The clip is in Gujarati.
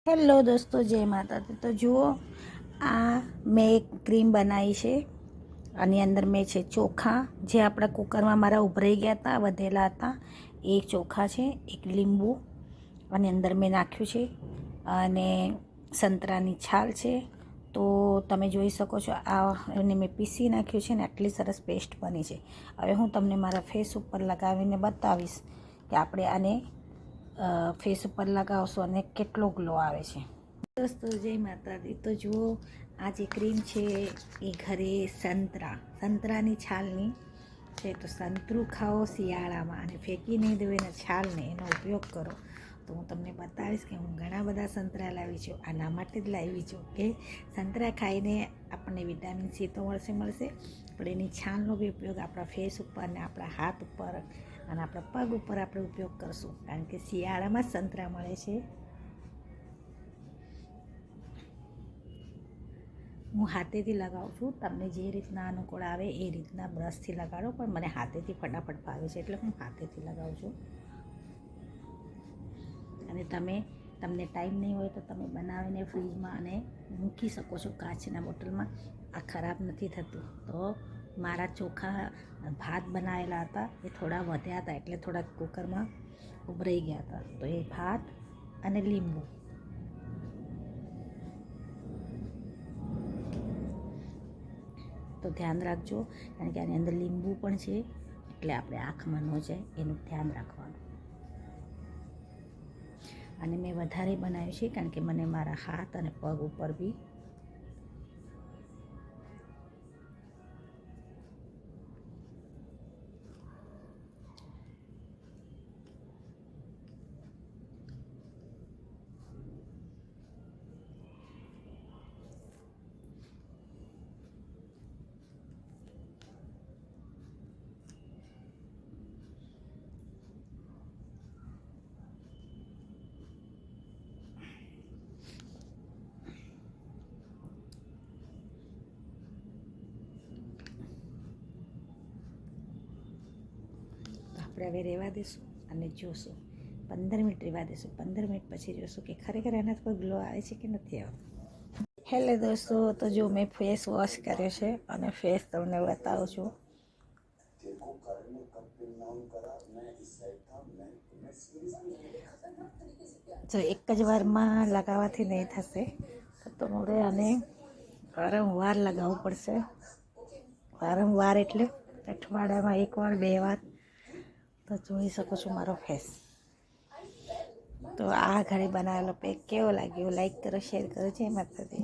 હેલો દોસ્તો, જય માતાજી। તો જુઓ, આ મેં એક ક્રીમ બનાવી છે। આની અંદર મેં છે ચોખા, જે આપણા કુકરમાં મારા ઉભરાઈ ગયા હતા, વધેલા હતા, એ ચોખા છે। એક લીંબુ આની અંદર મેં નાખ્યું છે, અને સંતરાની છાલ છે। તો તમે જોઈ શકો છો, આ એને મેં પીસી નાખ્યું છે ને આટલી સરસ પેસ્ટ બની છે। હવે હું તમને મારા ફેસ ઉપર લગાવીને બતાવીશ કે આપણે આને ફેસ ઉપર લગાવશો અને કેટલો ગ્લો આવે છે। દોસ્તો, જય માતાજી। તો જુઓ, આ જે ક્રીમ છે એ ઘરે સંતરાની છાલની છે। તો સંતરું ખાઓ શિયાળામાં અને ફેંકી નહીં દો એના છાલને, એનો ઉપયોગ કરો। તો હું તમને બતાવીશ કે હું ઘણા બધા સંતરા લાવી છું। આના માટે જ લાવી છું કે સંતરા ખાઈને આપણને વિટામિન સી તો મળશે, પણ એની છાલનો બી ઉપયોગ આપણા ફેસ ઉપર ને આપણા હાથ ઉપર અને આપણા પગ ઉપર આપણે ઉપયોગ કરશું, કારણ કે શિયાળામાં જ સંતરા મળે છે। હું હાથેથી લગાવું છું, તમને જે રીતના અનુકૂળ આવે એ રીતના બ્રશથી લગાડો, પણ મને હાથેથી ફટાફટ ફાવે છે એટલે હું હાથેથી લગાવું છું। અને તમને ટાઈમ નહીં હોય તો તમે બનાવીને ફ્રીજમાં અને મૂકી શકો છો કાચના બોટલમાં, આ ખરાબ નથી થતું। તો મારા ચોખા ભાત બનાવેલા હતા, એ થોડા વધ્યા હતા એટલે થોડા કુકરમાં ઉભરાઈ ગયા હતા। તો એ ભાત અને લીંબુ, તો ધ્યાન રાખજો, કારણ કે આની અંદર લીંબુ પણ છે, એટલે આપણે આંખમાં ન જાય એનું ધ્યાન રાખવાનું। અને મેં વધારે બનાવ્યું છે કારણ કે મને મારા હાથ અને પગ ઉપર બી આપણે હવે રહેવા દઈશું અને જોશું, 15 મિનિટ રહેવા દઈશું। 15 મિનિટ પછી જોશું કે ખરેખર એના પર ગ્લો આવે છે કે નથી આવતો। હેલો દોસ્તો, તો જો મેં ફેસ વોશ કર્યો છે અને ફેસ તમને બતાવું છું। જો એક જ વારમાં લગાવવાથી નહીં થશે, તો તમારે આને વારંવાર લગાવવું પડશે। વારંવાર એટલે અઠવાડિયામાં 1 વાર 2 વાર। તો જોઈ શકો છો મારો ફેસ। તો આ ઘરે બનાવેલો પેક કેવો લાગ્યો, લાઈક કરો, શેર કરો, જય માતાજી।